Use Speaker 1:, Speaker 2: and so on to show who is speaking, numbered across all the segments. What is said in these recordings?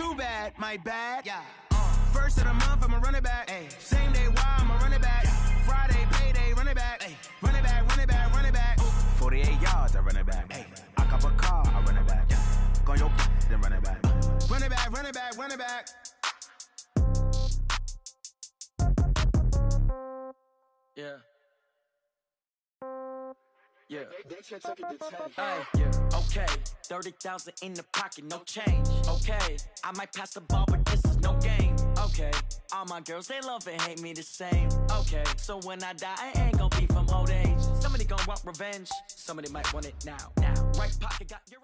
Speaker 1: too bad, my bad. Yeah. First of the month, I'ma run it back. Ay. Same day, why I'ma run it back. Friday, payday, run it back. Ay. Run it back, run it back, run it back. 48 yards, I run it back. Ay. I cop a car, I run it back. Yeah. Go your then run it back. Run it back, run it back, run it back. Yeah. Yeah. Hey, yeah. Okay. 30,000 in the pocket, no change. Okay. I might pass the ball, but this is no game. Okay. All my girls, they love and hate me the same. Okay. So when I die, I ain't gonna be from old age. Somebody gonna want revenge. Somebody might want it now. Right pocket got your...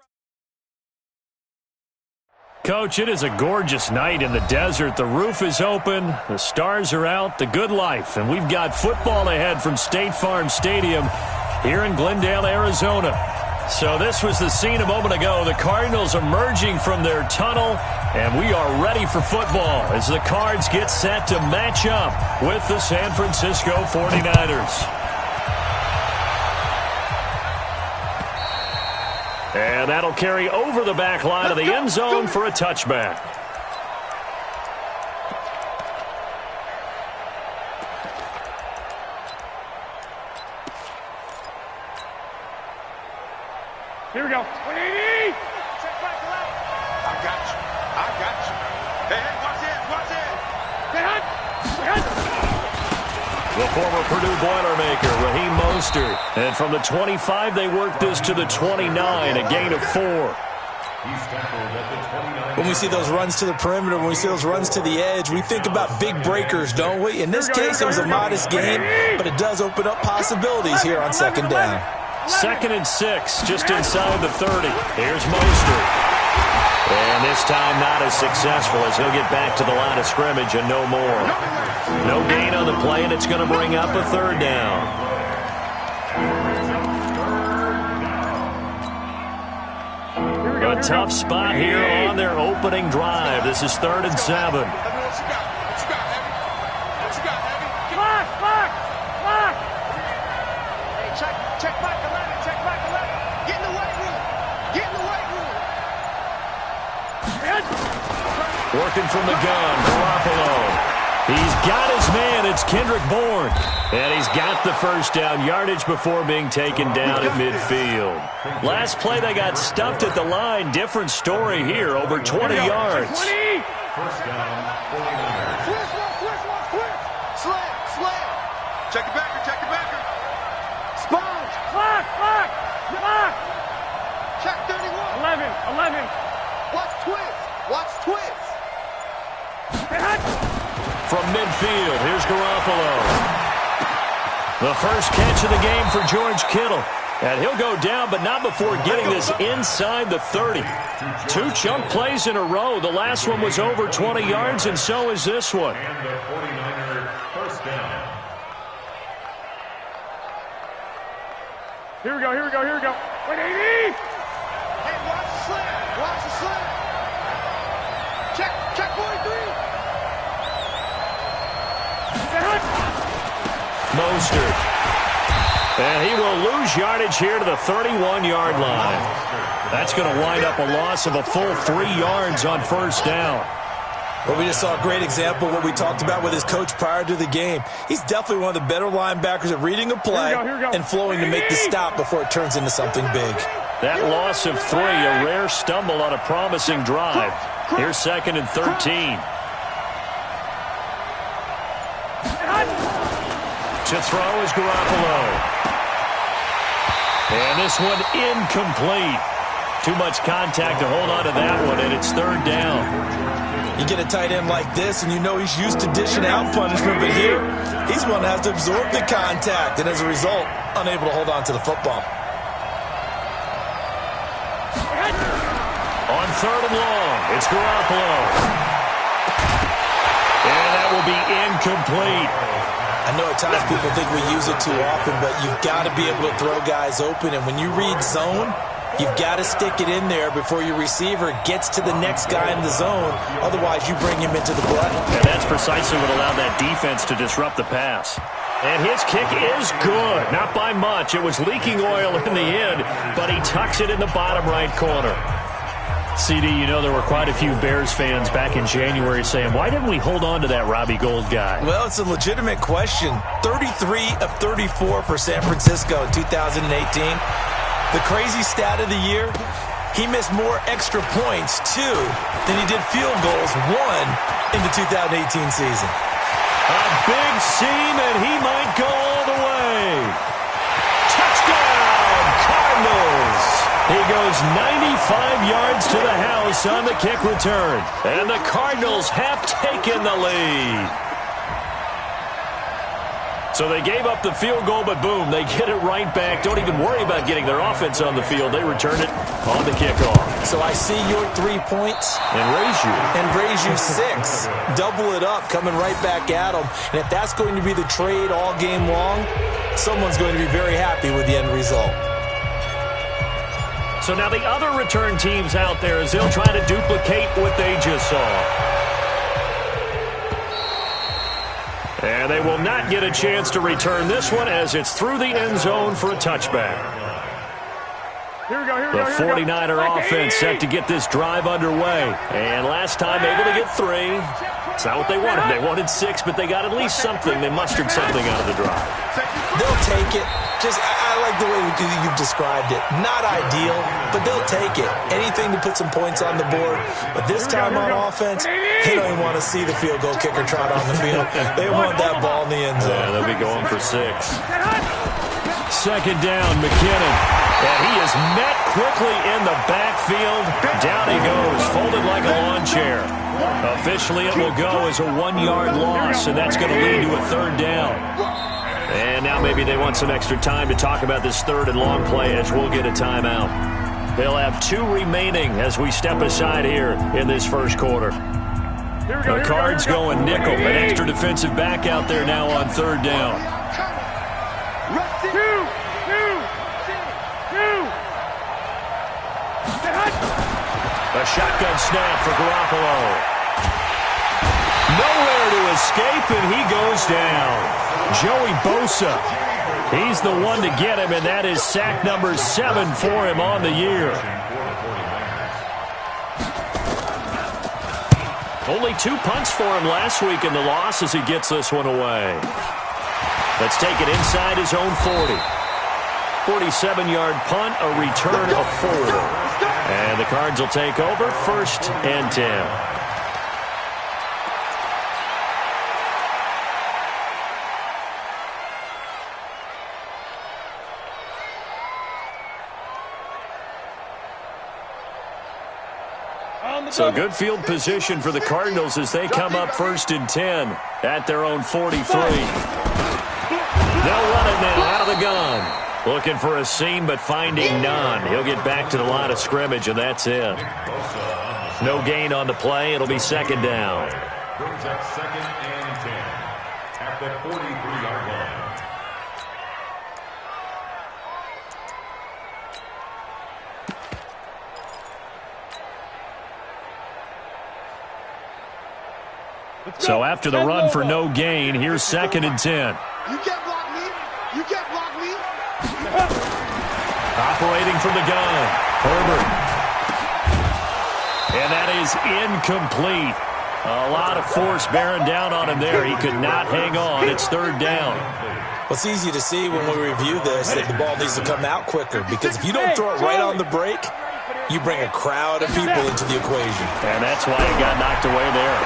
Speaker 2: Coach, it is a gorgeous night in the desert. The roof is open, the stars are out, the good life. And we've got football ahead from State Farm Stadium here in Glendale, Arizona. So this was the scene a moment ago. The Cardinals emerging from their tunnel, and we are ready for football as the Cards get set to match up with the San Francisco 49ers. And that'll carry over the back line of the end zone for a touchback.
Speaker 3: Here we go. 180. Check back left.
Speaker 4: I got you. I got you. Hey, watch it. Watch it.
Speaker 3: Hey, hunt.
Speaker 2: The former Purdue Boilermaker, Raheem Mostert. And from the 25, they work this to the 29, a gain of 4.
Speaker 5: When we see those runs to the perimeter, when we see those runs to the edge, we think about big breakers, don't we? In this case, it was a modest game, but it does open up possibilities here on second down.
Speaker 2: 2nd and 6, just inside the 30. Here's Mostert. And this time not as successful as he'll get back to the line of scrimmage and no more. No gain on the play, and it's going to bring up a 3rd down. A tough spot here on their opening drive. This is 3rd and 7.
Speaker 4: What you got? What you got, Heavy? What you got, Heavy?
Speaker 3: Block. Hey, check back 11. Check back 11.
Speaker 4: Get in the weight room. Get in the weight room.
Speaker 2: Working from the gun, Garoppolo. He's got his man. It's Kendrick Bourne. And he's got the first down yardage before being taken down at midfield. Last play, they got stuffed at the line. Different story here, over 20 yards.
Speaker 3: 20.
Speaker 4: First down, 49ers. Slam. Check it backer.
Speaker 3: Sponge. Block.
Speaker 4: Check 31.
Speaker 3: 11.
Speaker 4: Watch twist.
Speaker 3: Hey, hunt.
Speaker 2: From midfield, here's Garoppolo. The first catch of the game for George Kittle. And he'll go down, but not before getting this inside the 30. 2 chunk plays in a row. The last one was over 20 yards, and so is this one.
Speaker 4: And the 49er first down.
Speaker 3: Here we go. 180.
Speaker 4: Hey, watch the slam. Check 43.
Speaker 2: Mostert. And he will lose yardage here to the 31-yard line. That's going to wind up a loss of a full 3 yards on first down.
Speaker 5: Well, we just saw a great example of what we talked about with his coach prior to the game. He's definitely one of the better linebackers at reading a play and flowing to make the stop before it turns into something big.
Speaker 2: That loss of 3, a rare stumble on a promising drive. Here's 2nd and 13. To throw is Garoppolo. And this one incomplete. Too much contact to hold on to that one, and it's 3rd down.
Speaker 5: You get a tight end like this, and you know he's used to dishing out punishment, but here, he's the one that has to absorb the contact, and as a result, unable to hold on to the football.
Speaker 2: On 3rd and long, it's Garoppolo. And that will be incomplete.
Speaker 5: I know at times people think we use it too often, but you've got to be able to throw guys open. And when you read zone, you've got to stick it in there before your receiver gets to the next guy in the zone. Otherwise, you bring him into the play.
Speaker 2: And that's precisely what allowed that defense to disrupt the pass. And his kick is good. Not by much. It was leaking oil in the end, but he tucks it in the bottom right corner. CD, you know there were quite a few Bears fans back in January saying, why didn't we hold on to that Robbie Gould guy?
Speaker 5: Well, it's a legitimate question. 33 of 34 for San Francisco in 2018. The crazy stat of the year, he missed more extra points, 2, than he did field goals, 1, in the 2018 season.
Speaker 2: A big seam, and he might go all the way. Touchdown, Cardinals! He goes 95 yards to the house on the kick return. And the Cardinals have taken the lead. So they gave up the field goal, but boom, they get it right back. Don't even worry about getting their offense on the field. They return it on the kickoff.
Speaker 5: So I see your 3 points.
Speaker 2: And
Speaker 5: raise you 6. Double it up, coming right back at them. And if that's going to be the trade all game long, someone's going to be very happy with the end result.
Speaker 2: So now the other return teams out there as they'll try to duplicate what they just saw. And they will not get a chance to return this one as it's through the end zone for a touchback.
Speaker 3: Here we go, here we
Speaker 2: The
Speaker 3: go, here we go.
Speaker 2: 49er offense set to get this drive underway. And last time able to get 3. It's not what they wanted. They wanted 6, but they got at least something. They mustered something out of the drive.
Speaker 5: They'll take it. I like the way you've described it. Not ideal, but they'll take it. Anything to put some points on the board. But this time on offense, they don't even want to see the field goal kicker trot on the field. They want that ball in the end zone.
Speaker 2: Yeah, they'll be going for 6. Second down, McKinnon. And he is met quickly in the backfield. Down he goes, folded like a lawn chair. Officially, it will go as a 1-yard loss, and that's going to lead to a 3rd down. And now maybe they want some extra time to talk about this 3rd and long play as we'll get a timeout. They'll have 2 remaining as we step aside here in this first quarter. The Cards going nickel. An extra defensive back out there now on 3rd down. A shotgun snap for Garoppolo. Nowhere to escape, and he goes down. Joey Bosa. He's the one to get him, and that is sack number 7 for him on the year. Only 2 punts for him last week in the loss as he gets this one away. Let's take it inside his own 40. 47-yard punt, a return of 4. And the Cards will take over 1st and 10. So good field position for the Cardinals as they come up 1st and 10 at their own 43. They'll run it now out of the gun. Looking for a seam, but finding none. He'll get back to the line of scrimmage, and that's it. No gain on the play. It'll be 2nd down.
Speaker 6: Brings up 2nd and 10 at the 43-yard line.
Speaker 2: So after the run for no gain, here's 2nd and 10.
Speaker 7: You can't block me. You can't block me.
Speaker 2: Operating from the gun, Herbert. And that is incomplete. A lot of force bearing down on him there. He could not hang on. It's 3rd down.
Speaker 5: Well, it's easy to see when we review this that the ball needs to come out quicker, because if you don't throw it right on the break, you bring a crowd of people into the equation.
Speaker 2: And that's why he got knocked away there.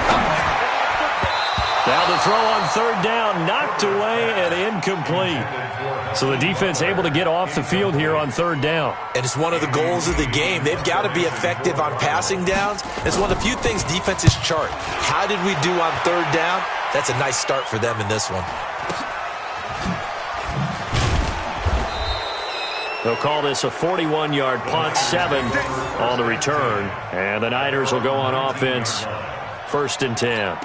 Speaker 2: Now the throw on 3rd down, knocked away and incomplete. So the defense able to get off the field here on 3rd down.
Speaker 5: And it's one of the goals of the game. They've got to be effective on passing downs. It's one of the few things defenses chart. How did we do on 3rd down? That's a nice start for them in this one.
Speaker 2: They'll call this a 41-yard punt, 7 on the return. And the Niners will go on offense, 1st and 10.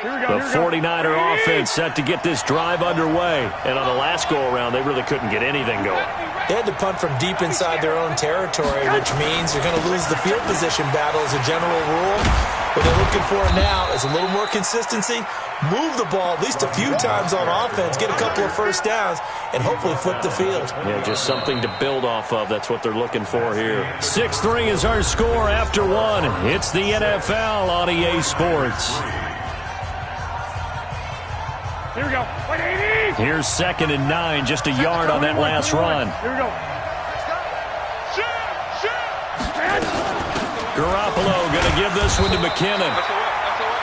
Speaker 2: The 49er offense set to get this drive underway. And on the last go-around, they really couldn't get anything going.
Speaker 5: They had to punt from deep inside their own territory, which means you're going to lose the field position battle as a general rule. What they're looking for now is a little more consistency, move the ball at least a few times on offense, get a couple of first downs, and hopefully flip the field.
Speaker 2: Yeah, just something to build off of. That's what they're looking for here. 6-3 is our score after one. It's the NFL on EA Sports.
Speaker 3: Here we go. 180.
Speaker 2: Here's 2nd and 9, just a yard on that last run.
Speaker 3: Here we go.
Speaker 2: Garoppolo going to give this one to McKinnon.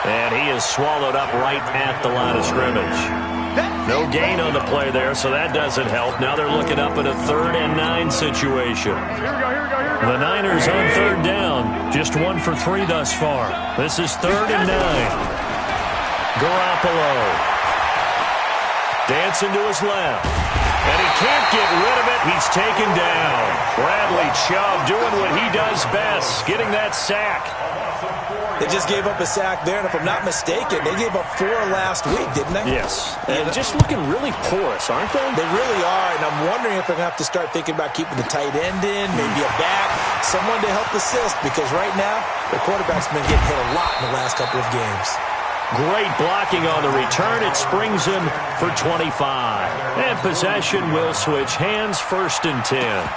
Speaker 2: And he is swallowed up right at the line of scrimmage. No gain on the play there, so that doesn't help. Now they're looking up at a 3rd and 9 situation.
Speaker 3: Here we go, here we go, here we go.
Speaker 2: The Niners on 3rd down. Just 1 for 3 thus far. This is 3rd and 9. Garoppolo. Dancing to his left. And he can't get rid of it. He's taken down. Bradley Chubb doing what he does best, getting that sack.
Speaker 5: They just gave up a sack there, and if I'm not mistaken, they gave up 4 last week, didn't they?
Speaker 2: Yes. And just looking really porous, aren't they?
Speaker 5: They really are, and I'm wondering if they're going to have to start thinking about keeping the tight end in, maybe a back, someone to help assist, because right now, the quarterback's been getting hit a lot in the last couple of games.
Speaker 2: Great blocking on the return. It springs him for 25. And possession will switch hands, 1st and 10.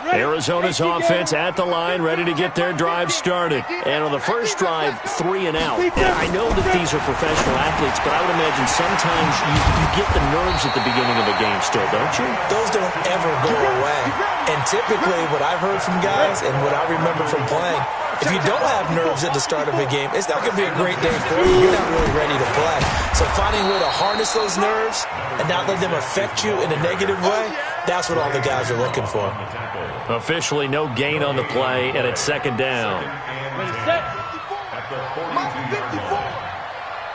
Speaker 2: Arizona's offense at the line, ready to get their drive started. And on the first drive, 3 and out. And I know that these are professional athletes, but I would imagine sometimes you get the nerves at the beginning of a game still, don't you?
Speaker 5: Those don't ever go away. And typically, what I've heard from guys and what I remember from playing, if you don't have nerves at the start of a game, it's not going to be a great day for you. You're not really ready to play. So finding a way to harness those nerves and not let them affect you in a negative way, that's what all the guys are looking for.
Speaker 2: Officially no gain on the play, and it's 2nd down.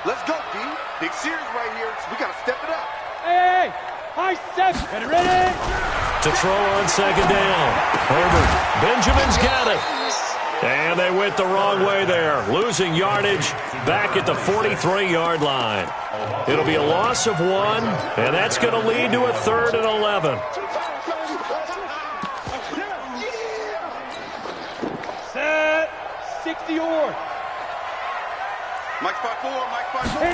Speaker 7: Let's go, D. Big series right here. So we got to step it up.
Speaker 3: Hey, high step. Get ready.
Speaker 2: To throw on 2nd down. Herbert. Benjamin's got it. And they went the wrong way there. Losing yardage back at the 43-yard line. It'll be a loss of 1, and that's going to lead to a 3rd and 11.
Speaker 3: Set. 60 or.
Speaker 7: Mike 5-4, Mike 5-4.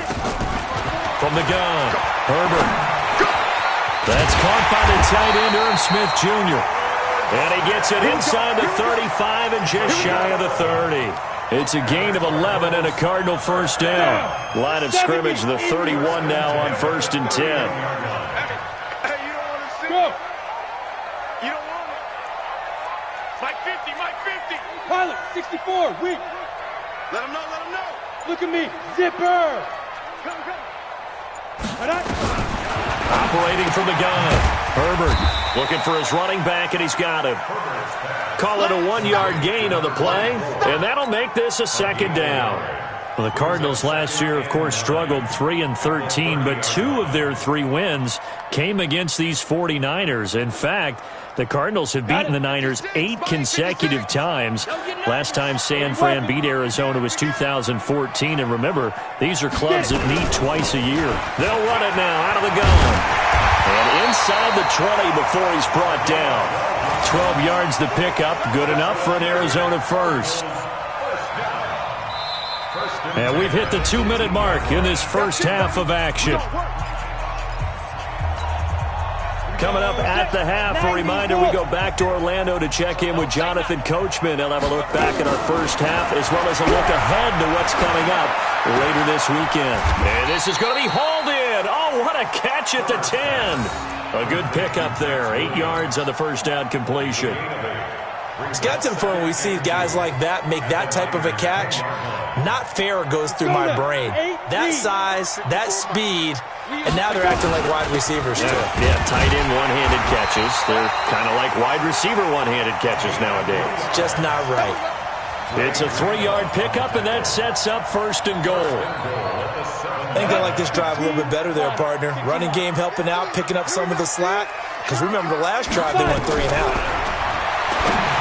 Speaker 2: From the gun, Herbert. That's caught by the tight end, Irv Smith Jr. And he gets it inside the 35 and just shy of the 30. It's a gain of 11 and a Cardinal first down. Line of scrimmage, the 31 now on 1st and 10.
Speaker 7: Hey, you don't want to see
Speaker 3: Go.
Speaker 7: it. You don't want it. Mike 50, Mike 50.
Speaker 3: Pilot, 64, weak.
Speaker 7: Let him know, let him know.
Speaker 3: Look at me, zipper. Go.
Speaker 2: Operating from the gun, Herbert looking for his running back, and he's got him. Call it a 1-yard gain on the play, and that'll make this a 2nd down. Well, the Cardinals last year, of course, struggled 3-13, but 2 of their 3 wins came against these 49ers. In fact, the Cardinals have beaten the Niners 8 consecutive times. Last time San Fran beat Arizona was 2014. And remember, these are clubs that meet twice a year. They'll run it now out of the gun. And inside the 20 before he's brought down. 12 yards to pick up. Good enough for an Arizona first. And we've hit the 2-minute mark in this first half of action. Coming up at the half, a reminder, we go back to Orlando to check in with Jonathan Coachman. He'll have a look back at our first half as well as a look ahead to what's coming up later this weekend. And this is going to be hauled in. Oh, what a catch at the 10. A good pickup there. 8 yards on the first down completion.
Speaker 5: It's got to the point where we see guys like that make that type of a catch. Not fair goes through my brain. That size, that speed, and now they're acting like wide receivers too.
Speaker 2: Yeah, tight end one-handed catches. They're kind of like wide receiver one-handed catches nowadays.
Speaker 5: Just not right.
Speaker 2: It's a 3-yard pickup, and that sets up 1st and goal.
Speaker 5: I think they like this drive a little bit better there, partner. Running game helping out, picking up some of the slack. Because remember the last drive, they went 3 and out.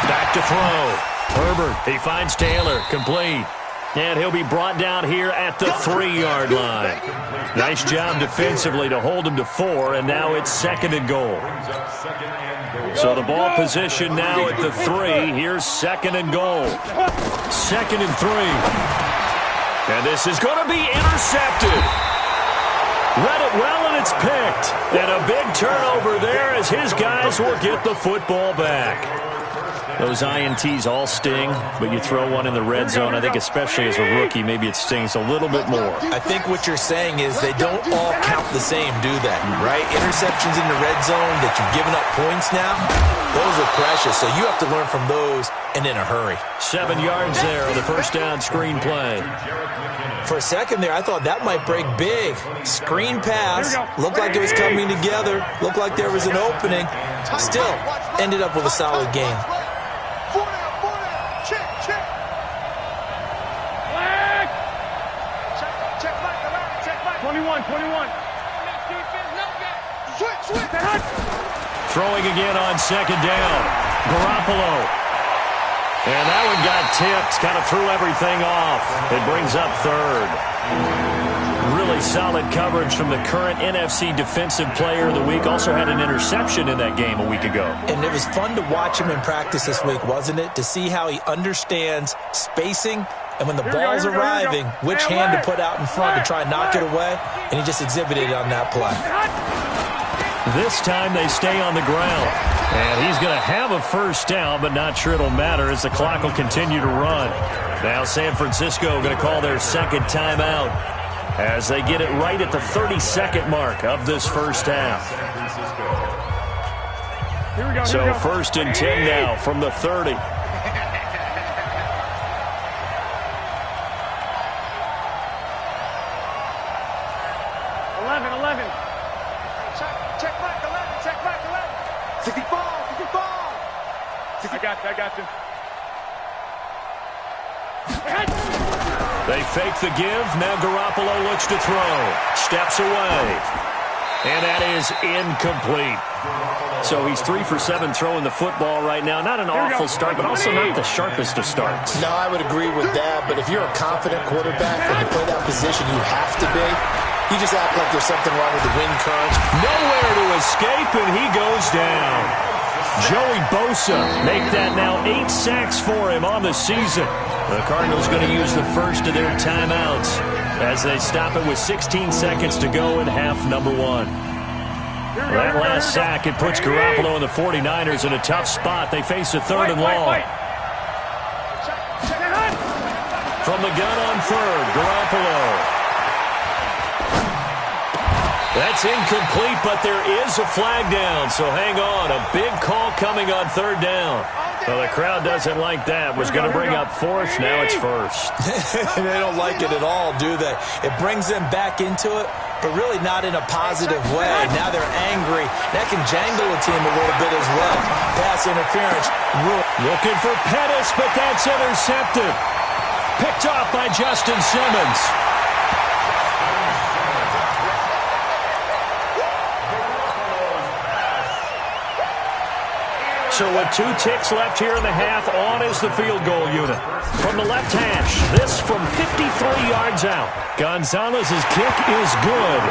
Speaker 2: Back to throw. Herbert, he finds Taylor, complete. And he'll be brought down here at the 3-yard line. Nice job defensively to hold him to 4, and now it's 2nd and goal. So the ball position now at the 3. Here's 2nd and goal. 2nd and 3. And this is going to be intercepted. Read it well, and it's picked. And a big turnover there as his guys will get the football back. Those INTs all sting, but you throw one in the red zone, I think especially as a rookie, maybe it stings a little bit more.
Speaker 5: I think what you're saying is they don't all count the same, do they? Right? Interceptions in the red zone that you've given up points now, those are precious, so you have to learn from those and in a hurry.
Speaker 2: 7 yards there on the first down screen play.
Speaker 5: For a second there, I thought that might break big. Screen pass, looked like it was coming together, looked like there was an opening. Still, ended up with a solid game.
Speaker 3: 21.
Speaker 2: Throwing again on 2nd down. Garoppolo. And that one got tipped. Kind of threw everything off. It brings up 3rd. Really solid coverage from the current NFC Defensive Player of the Week. Also had an interception in that game a week ago.
Speaker 5: And it was fun to watch him in practice this week, wasn't it? To see how he understands spacing and when the ball's arriving, which hand to put out in front to try and knock it away. And he just exhibited it on that play.
Speaker 2: This time they stay on the ground. And he's going to have a first down, but not sure it'll matter as the clock will continue to run. Now San Francisco going to call their 2nd timeout as they get it right at the 32nd mark of this first half. So 1st and 10 now from the 30.
Speaker 3: 11. Check back 11. 64. I got you.
Speaker 2: They fake the give. Now Garoppolo looks to throw. Steps away. And that is incomplete. So he's 3 for 7 throwing the football right now. Not an awful start, but also not the sharpest of starts.
Speaker 5: No, I would agree with that. But if you're a confident quarterback and you play that position, you have to be. You just act like there's something wrong with the wind current.
Speaker 2: Nowhere to escape, and he goes down. Joey Bosa make that now 8 sacks for him on the season. The Cardinals going to use the first of their timeouts as they stop it with 16 seconds to go in half number 1. That last sack, it puts Garoppolo and the 49ers in a tough spot. They face a 3rd and long. From the gun on 3rd, Garoppolo. That's incomplete, but there is a flag down, so hang on. A big call coming on 3rd down. Well, the crowd doesn't like that. Was going to bring up 4th, now it's 1st.
Speaker 5: They don't like it at all, do they? It brings them back into it, but really not in a positive way. Now they're angry. That can jangle a team a little bit as well. Pass interference.
Speaker 2: Looking for Pettis, but that's intercepted. Picked off by Justin Simmons. So with 2 ticks left here in the half, on is the field goal unit. From the left hash, this from 53 yards out. Gonzalez's kick is good.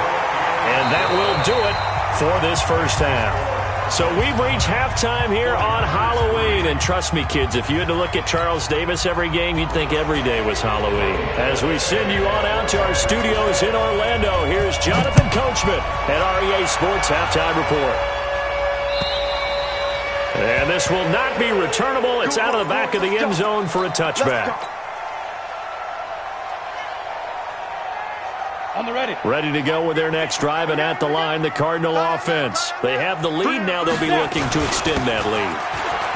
Speaker 2: And that will do it for this first half. So we've reached halftime here on Halloween. And trust me, kids, if you had to look at Charles Davis every game, you'd think every day was Halloween. As we send you on out to our studios in Orlando, here's Jonathan Coachman at REA Sports Halftime Report. And this will not be returnable. It's out of the back of the end zone for a touchback.
Speaker 3: On the ready.
Speaker 2: Ready to go with their next drive, and at the line, the Cardinal offense. They have the lead now. They'll be looking to extend that lead.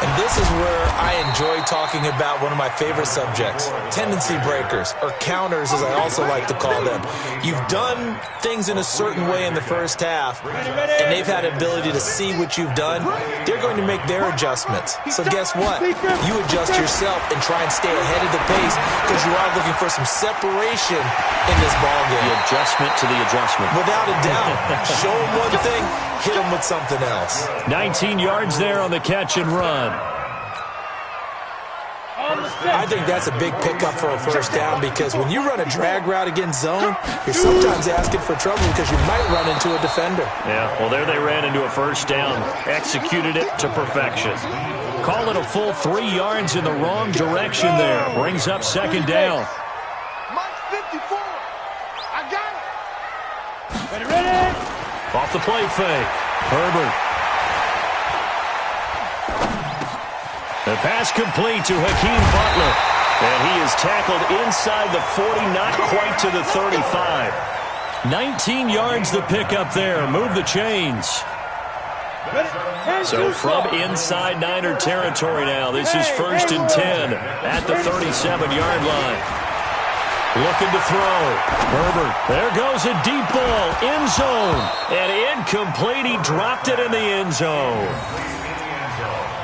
Speaker 5: And this is where I enjoy talking about one of my favorite subjects, tendency breakers, or counters as I also like to call them. You've done things in a certain way in the first half, and they've had an ability to see what you've done. They're going to make their adjustments. So guess what? You adjust yourself and try and stay ahead of the pace because you are looking for some separation in this ballgame.
Speaker 2: The adjustment to the adjustment.
Speaker 5: Without a doubt. Show them one thing, hit them with something else.
Speaker 2: 19 yards there on the catch and run.
Speaker 5: I think that's a big pickup for a first down because when you run a drag route against zone, you're sometimes asking for trouble because you might run into a defender.
Speaker 2: Yeah, well, there they ran into a first down. Executed it to perfection. Call it a full 3 yards in the wrong direction there. Brings up second down.
Speaker 7: Mike 54. I got it.
Speaker 3: Ready.
Speaker 2: Off the play fake. Herbert. The pass complete to Hakeem Butler. And he is tackled inside the 40, not quite to the 35. 19 yards the pickup there. Move the chains. So from inside Niner territory now, this is 1st and 10 at the 37-yard line. Looking to throw. Herbert. There goes a deep ball. End zone. And incomplete. He dropped it in the end zone.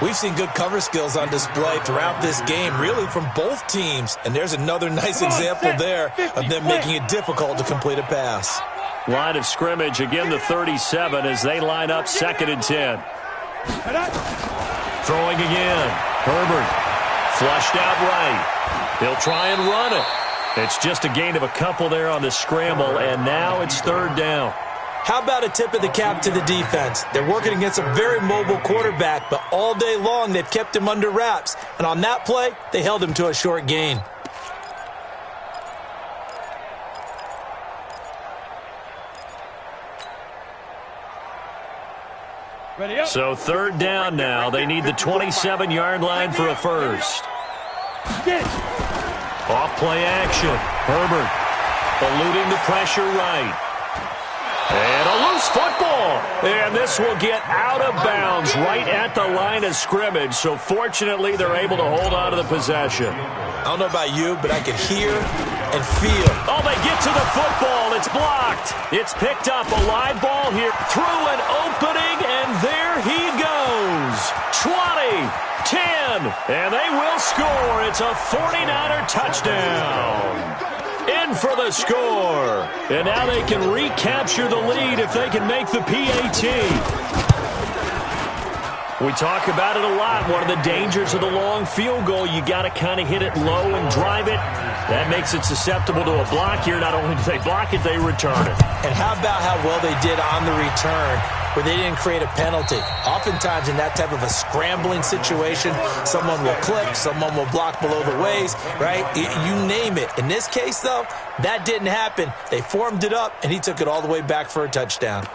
Speaker 5: We've seen good cover skills on display throughout this game, really from both teams. And there's another nice example there of them making it difficult to complete a pass.
Speaker 2: Line of scrimmage, again the 37 as they line up 2nd and 10. Throwing again. Herbert. Flushed out right. He'll try and run it. It's just a gain of a couple there on the scramble, and now it's 3rd down.
Speaker 5: How about a tip of the cap to the defense? They're working against a very mobile quarterback, but all day long they've kept him under wraps. And on that play, they held him to a short gain.
Speaker 2: So 3rd down now. They need the 27-yard line for a first. Off play action. Herbert eluding the pressure right. And a loose football. And this will get out of bounds right at the line of scrimmage. So fortunately, they're able to hold on to the possession.
Speaker 5: I don't know about you, but I can hear and feel.
Speaker 2: Oh, they get to the football. It's blocked. It's picked up. A live ball here through an opening, and there he goes. 20, 10, and they will score. It's a 49er touchdown. In for the score. And now they can recapture the lead if they can make the PAT. We talk about it a lot. One of the dangers of the long field goal, you got to kind of hit it low and drive it. That makes it susceptible to a block here. Not only do they block it, they return it.
Speaker 5: And how about how well they did on the return where they didn't create a penalty? Oftentimes in that type of a scrambling situation, someone will clip, someone will block below the waist, right? You name it. In this case, though, that didn't happen. They formed it up, and he took it all the way back for a touchdown.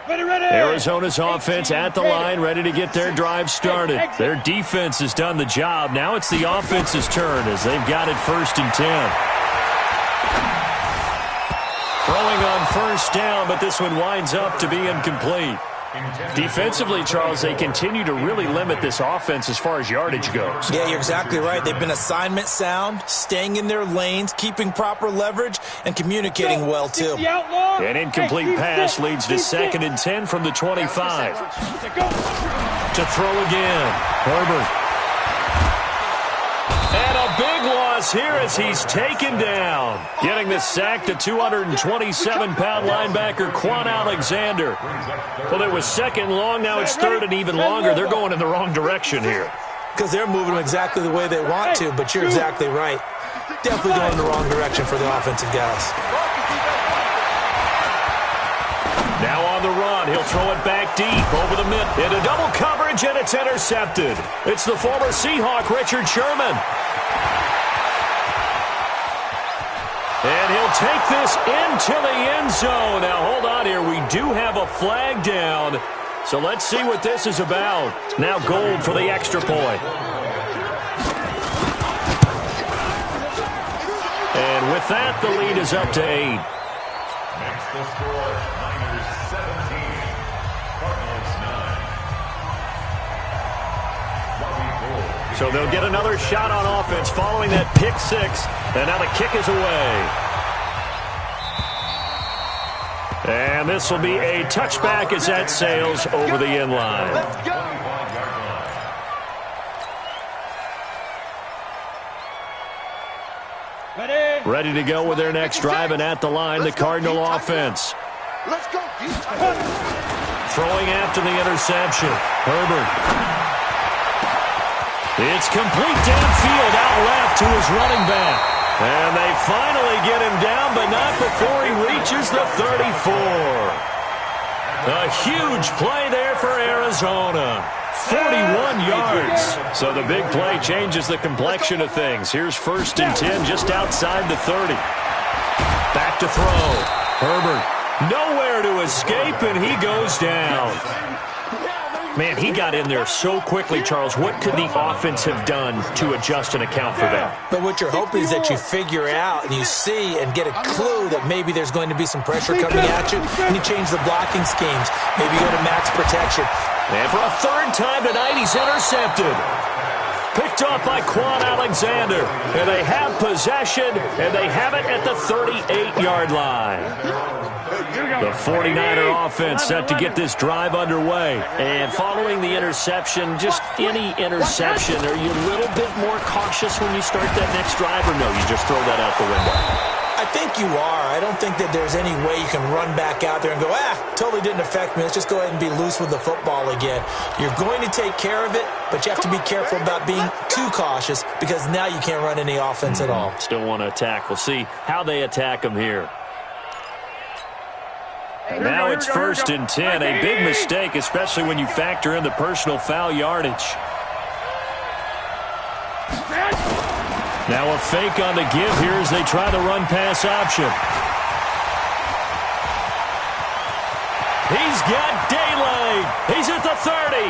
Speaker 2: Arizona's offense at the line, ready to get their drive started. Their defense has done the job. Now it's the offense's turn as they've got it 1st and 10. Throwing on 1st down, but this one winds up to be incomplete. Defensively, Charles, they continue to really limit this offense as far as yardage goes.
Speaker 5: Yeah, you're exactly right. They've been assignment sound, staying in their lanes, keeping proper leverage, and communicating well, too.
Speaker 2: An incomplete pass leads to 2nd and 10 from the 25. To throw again. Herbert. And a big loss here as he's taken down. Getting the sack, the 227-pound linebacker, Quan Alexander. Well, it was 2nd long, now it's 3rd and even longer. They're going in the wrong direction here.
Speaker 5: Because they're moving exactly the way they want to, but you're exactly right. Definitely going in the wrong direction for the offensive guys.
Speaker 2: Now on the run, he'll throw it back deep over the mid. Into double coverage, and it's intercepted. It's the former Seahawk, Richard Sherman. And he'll take this into the end zone. Now, hold on here. We do have a flag down. So let's see what this is about. Now Gold for the extra point. And with that, the lead is up to 8.
Speaker 6: Next, the score, Niners 17, Cardinals 9.
Speaker 2: So they'll get another shot on offense following that pick 6. And now the kick is away. And this will be a touchback as that sails over the end line.
Speaker 7: Let's go.
Speaker 2: Ready to go with their next drive, and at the line, the Cardinal offense.
Speaker 7: Let's go.
Speaker 2: Throwing after the interception. Herbert. It's complete downfield, out left to his running back. And they finally get him down, but not before he reaches the 34. A huge play there for Arizona. 41 yards. So the big play changes the complexion of things. Here's 1st and 10 just outside the 30. Back to throw. Herbert. Nowhere to escape, and he goes down. Man, he got in there so quickly, Charles. What could the offense have done to adjust and account for that?
Speaker 5: But what you're hoping is that you figure out and you see and get a clue that maybe there's going to be some pressure coming at you, and you change the blocking schemes. Maybe go to max protection.
Speaker 2: And for a 3rd time tonight, he's intercepted. Picked off by Quan Alexander. And they have possession, and they have it at the 38-yard line. The 49er offense set to get this drive underway. And following the interception, just any interception, are you a little bit more cautious when you start that next drive, or no, you just throw that out the window?
Speaker 5: I think you are. I don't think that there's any way you can run back out there and go, totally didn't affect me. Let's just go ahead and be loose with the football again. You're going to take care of it, but you have to be careful about being too cautious because now you can't run any offense at all.
Speaker 2: Still want to attack. We'll see how they attack them here. Now it's 1st and 10. A big mistake, especially when you factor in the personal foul yardage. Now a fake on the give here as they try the run-pass option. He's got daylight. He's at the 30.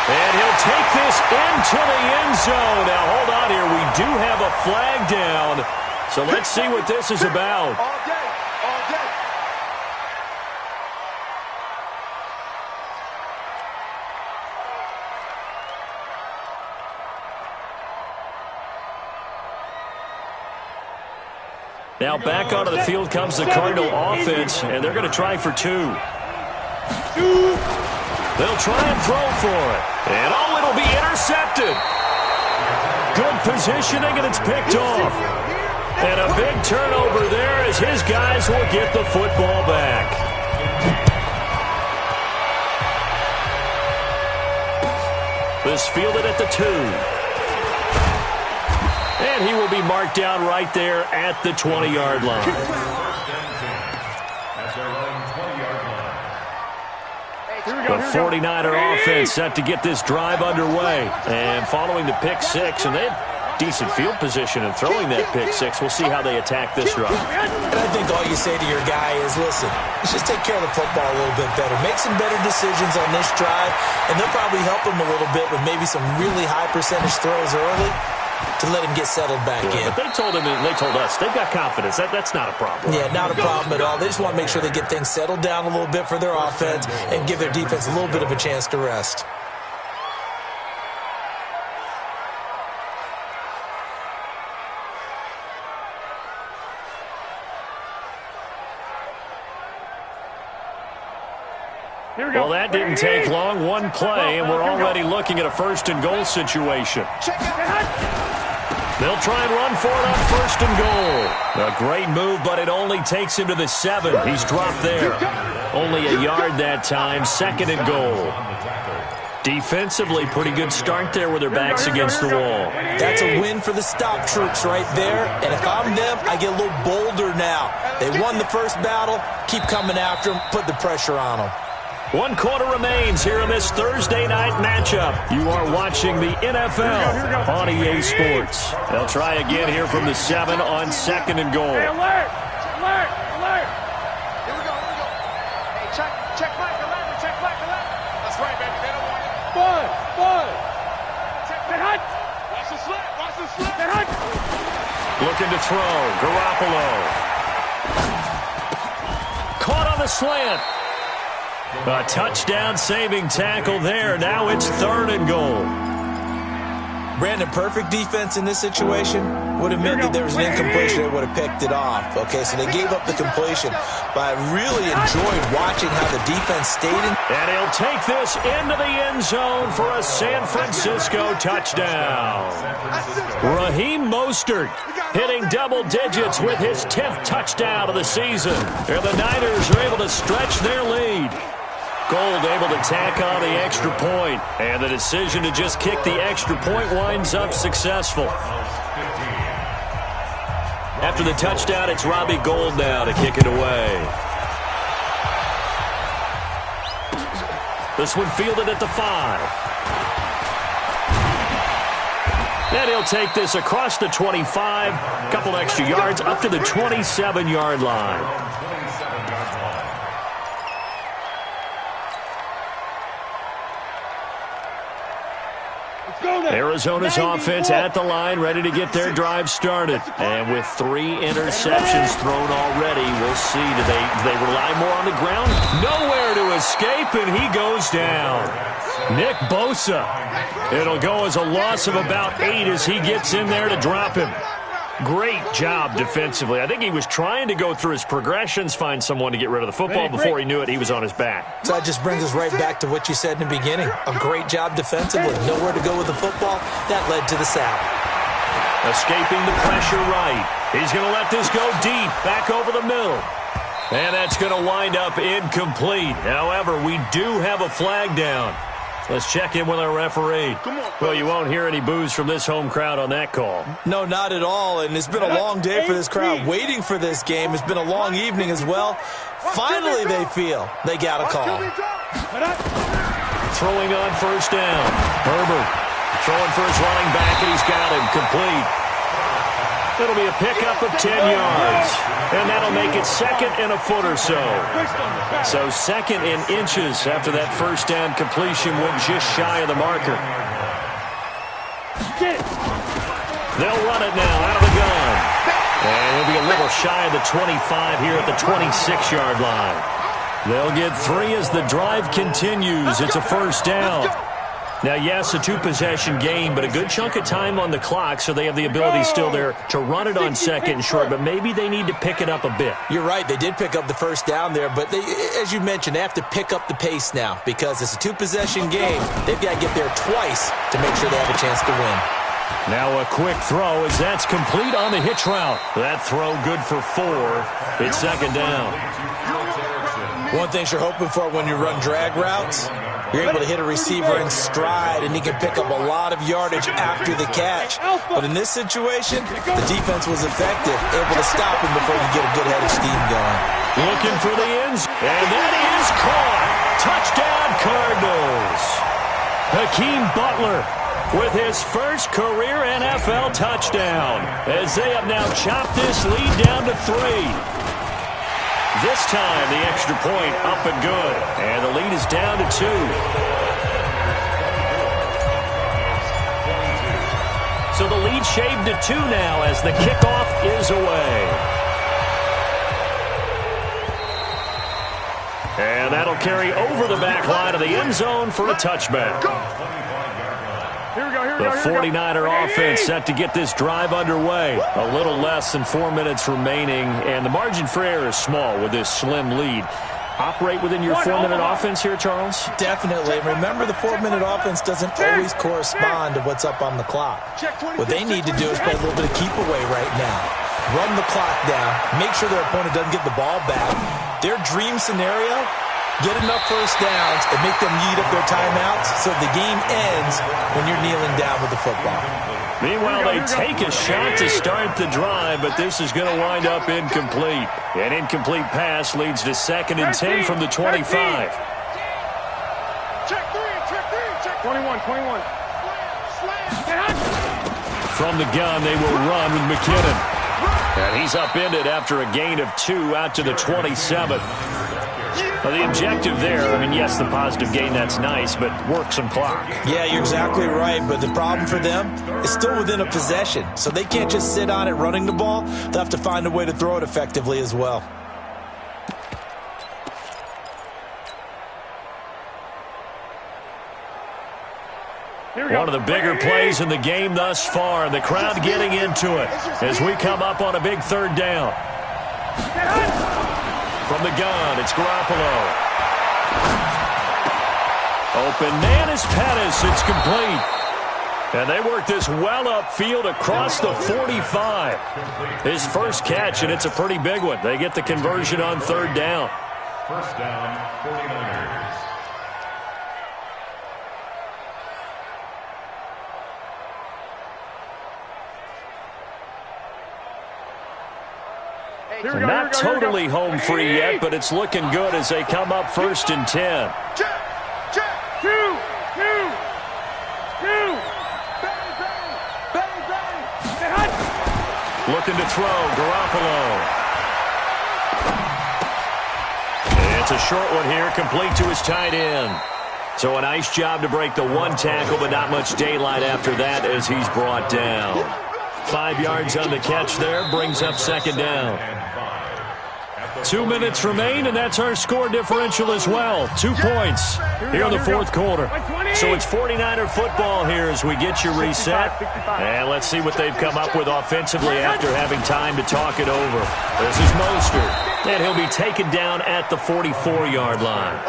Speaker 2: And he'll take this into the end zone. Now, hold on here. We do have a flag down. So let's see what this is about. Now back onto the field comes the Cardinal offense, and they're going to try for 2. They'll try and throw for it. And, it'll be intercepted. Good positioning, and it's picked off. And a big turnover there as his guys will get the football back. This fielded at the 2. And he will be marked down right there at the 20-yard line. The 49er offense set to get this drive underway. And following the pick 6, and they had decent field position in throwing that pick 6. We'll see how they attack this drive.
Speaker 5: And I think all you say to your guy is, listen, let's just take care of the football a little bit better. Make some better decisions on this drive, and they'll probably help him a little bit with maybe some really high percentage throws early to let him get settled back in.
Speaker 2: But they told him, and they told us, they've got confidence. That's not a problem.
Speaker 5: Yeah, not a problem at all. They just want to make sure they get things settled down a little bit for their offense and give their defense a little bit of a chance to rest.
Speaker 2: Well, that didn't take long. One play, and we're already looking at a 1st and goal situation. They'll try and run for it on 1st and goal. A great move, but it only takes him to the 7. He's dropped there. Only a yard that time. 2nd and goal. Defensively, pretty good start there with their backs against the wall.
Speaker 5: That's a win for the stop troops right there. And if I'm them, I get a little bolder now. They won the first battle. Keep coming after them. Put the pressure on them.
Speaker 2: 1 quarter remains here in this Thursday night matchup. You are watching the NFL on EA Sports. They'll try again here from the 7 on 2nd and goal.
Speaker 3: Hey, alert! Alert! Alert! Here we go, here we go. Hey, check back 11, check back 11. That's right, baby. They don't want it. Bud! Check the hunt! Watch the slip, watch the slip. The hunt!
Speaker 2: Looking to throw. Garoppolo. Caught on the slant. A touchdown-saving tackle there. Now it's 3rd and goal.
Speaker 5: Brandon, perfect defense in this situation. would have meant that there was an incompletion. They would have picked it off. Okay, so they gave up the completion. But I really enjoyed watching how the defense stayed in.
Speaker 2: And he'll take this into the end zone for a San Francisco touchdown. Raheem Mostert hitting double digits with his 10th touchdown of the season. And the Niners are able to stretch their lead. Gold able to tack on the extra point, and the decision to just kick the extra point winds up successful. After the touchdown, it's Robbie Gould now to kick it away. This one fielded at the 5. And he'll take this across the 25, a couple extra yards up to the 27-yard line. Arizona's offense at the line, ready to get their drive started. And with 3 interceptions thrown already, we'll see. Do they rely more on the ground? Nowhere to escape, and he goes down. Nick Bosa. It'll go as a loss of about 8 as he gets in there to drop him. Great job defensively. I think he was trying to go through his progressions, find someone to get rid of the football. Before he knew it, he was on his back.
Speaker 5: So that just brings us right back to what you said in the beginning. A great job defensively. Nowhere to go with the football. That led to the sack.
Speaker 2: Escaping the pressure right. He's going to let this go deep, back over the middle. And that's going to wind up incomplete. However, we do have a flag down. Let's check in with our referee. Well, you won't hear any boos from this home crowd on that call.
Speaker 5: No, not at all. And it's been a long day for this crowd waiting for this game. It's been a long evening as well. Finally, they feel they got a call.
Speaker 2: Throwing on first down. Herbert throwing for his running back, and he's got him complete. It'll be a pickup of 10 yards. And that'll make it second and a foot or so. So second in inches after that first down completion went just shy of the marker. They'll run it now out of the gun. And he'll be a little shy of the 25 here at the 26-yard line. They'll get 3 as the drive continues. It's a first down. Now, yes, a 2-possession game, but a good chunk of time on the clock, so they have the ability still there to run it on second and short, but maybe they need to pick it up a bit.
Speaker 5: You're right. They did pick up the first down there, but they, as you mentioned, they have to pick up the pace now because it's a 2-possession game. They've got to get there twice to make sure they have a chance to win.
Speaker 2: Now a quick throw as that's complete on the hitch route. That throw good for 4. It's second down.
Speaker 5: One thing you're hoping for when you run drag routes, you're able to hit a receiver in stride, and he can pick up a lot of yardage after the catch. But in this situation, the defense was effective, able to stop him before you get a good head of steam going.
Speaker 2: Looking for the ends, and that is caught. Touchdown, Cardinals. Hakeem Butler with his first career NFL touchdown as they have now chopped this lead down to 3. This time, the extra point up and good. And the lead is down to 2. So the lead shaved to 2 now as the kickoff is away. And that'll carry over the back line of the end zone for a touchback. The 49er offense set to get this drive underway. A little less than 4 minutes remaining, and the margin for error is small with this slim lead. Operate within your 4-minute offense here, Charles?
Speaker 5: Definitely. Remember, the 4-minute offense doesn't always correspond to what's up on the clock. What they need to do is play a little bit of keep away right now. Run the clock down. Make sure their opponent doesn't get the ball back. Their dream scenario, get enough first downs and make them eat up their timeouts so the game ends when you're kneeling down with the football.
Speaker 2: Meanwhile, they take a shot to start the drive, but this is going to wind up incomplete. An incomplete pass leads to 2nd and 10 from the 25.
Speaker 7: Check 21.
Speaker 2: From the gun, they will run with McKinnon. And he's upended after a gain of 2 out to the 27. Well, the objective there, I mean, yes, the positive gain, that's nice, but work some clock.
Speaker 5: Yeah, you're exactly right, but the problem for them is still within a possession, so they can't just sit on it running the ball. They'll have to find a way to throw it effectively as well.
Speaker 2: One of the bigger plays in the game thus far. The crowd getting into it as we come up on a big third down. From the gun, it's Garoppolo. Open man is Pettis. It's complete. And they work this well upfield across the 45. His first catch, and it's a pretty big one. They get the conversion on third down.
Speaker 6: First down, 49ers.
Speaker 2: Not totally home free yet, but it's looking good as they come up 1st and 10.
Speaker 3: Two.
Speaker 2: Looking to throw, Garoppolo. It's a short one here, complete to his tight end. So a nice job to break the one tackle, but not much daylight after that as he's brought down. 5 yards on the catch there, brings up 2nd down. 2 minutes remain, and that's our score differential as well. 2 points here in the 4th quarter. So it's 49er football here as we get you reset. And let's see what they've come up with offensively after having time to talk it over. This is Mostert, and he'll be taken down at the 44-yard line.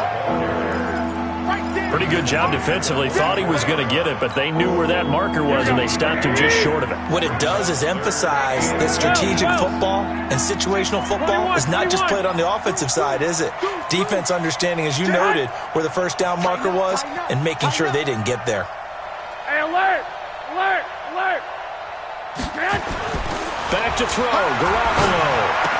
Speaker 2: Pretty good job defensively. Thought he was going to get it, but they knew where that marker was, and they stopped him just short of it.
Speaker 5: What it does is emphasize that strategic football and situational football is not just played on the offensive side, is it? Defense understanding, as you noted, where the first down marker was and making sure they didn't get there.
Speaker 3: Hey, alert!
Speaker 2: Back to throw, Garoppolo.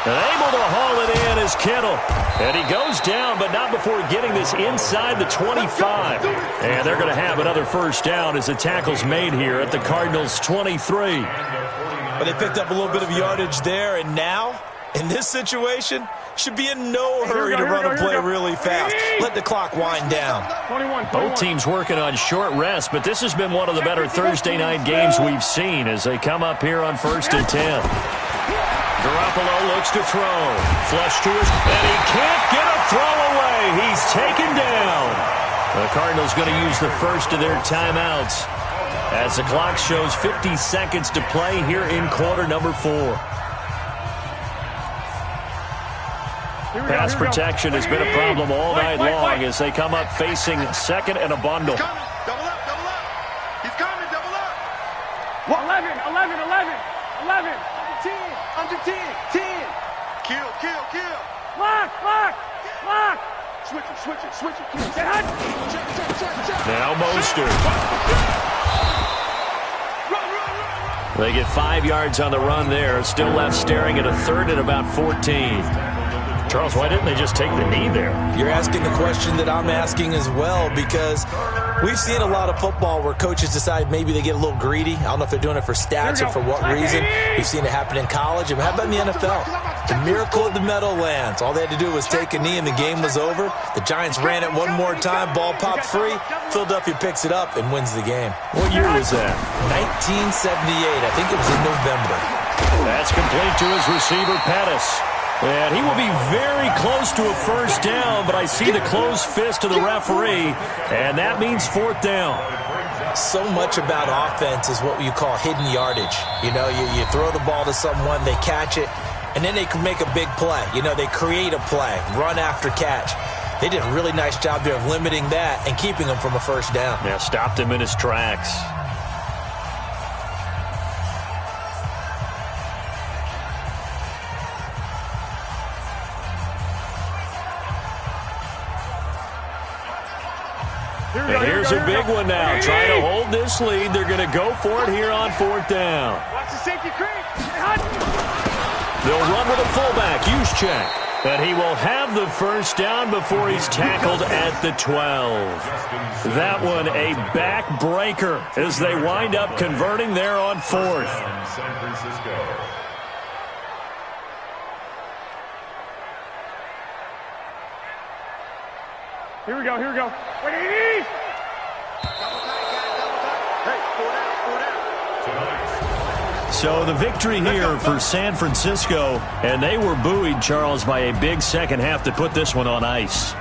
Speaker 2: Able to haul it in is Kittle. And he goes down, but not before getting this inside the 25. And they're going to have another first down as the tackle's made here at the Cardinals' 23.
Speaker 5: But they picked up a little bit of yardage there, and now, in this situation, should be in no hurry to run a play really fast. Let the clock wind down.
Speaker 3: 21.
Speaker 2: Both teams working on short rest, but this has been one of the better Thursday night games we've seen as they come up here on 1st and 10. Garoppolo looks to throw. Flush to his, and he can't get a throw away. He's taken down. The Cardinals going to use the first of their timeouts as the clock shows 50 seconds to play here in quarter number 4. Pass protection has been a problem all night long as they come up facing 2nd and a bundle.
Speaker 4: Double up. He's coming, double up.
Speaker 3: 11. Under 10.
Speaker 4: Kill.
Speaker 3: Lock. Switch it. Check.
Speaker 2: Now Mostert.
Speaker 3: Run.
Speaker 2: They get 5 yards on the run there. Still left staring at a 3rd and about 14. Charles, why didn't they just take the knee there?
Speaker 5: You're asking the question that I'm asking as well, because we've seen a lot of football where coaches decide maybe they get a little greedy. I don't know if they're doing it for stats or for what reason. We've seen it happen in college. And how about in the NFL? The miracle of the Meadowlands. All they had to do was take a knee and the game was over. The Giants ran it one more time. Ball popped free. Philadelphia picks it up and wins the game.
Speaker 2: What year was that?
Speaker 5: 1978. I think it was in November.
Speaker 2: That's complete to his receiver, Pettis. And he will be very close to a first down, but I see the closed fist of the referee, and that means 4th down.
Speaker 5: So much about offense is what you call hidden yardage. You know, you throw the ball to someone, they catch it, and then they can make a big play. You know, they create a play, run after catch. They did a really nice job there of limiting that and keeping him from a first down.
Speaker 2: Yeah, stopped him in his tracks. And here's a big one now. Trying to hold this lead. They're going to go for it here on 4th down.
Speaker 3: Watch the safety creep.
Speaker 2: They'll run with a fullback. Juszczyk. And he will have the first down before he's tackled at the 12. That one a backbreaker as they wind up converting there on 4th.
Speaker 6: San Francisco.
Speaker 3: Here we go. Wait.
Speaker 2: So the victory here for San Francisco, and they were buoyed, Charles, by a big second half to put this one on ice.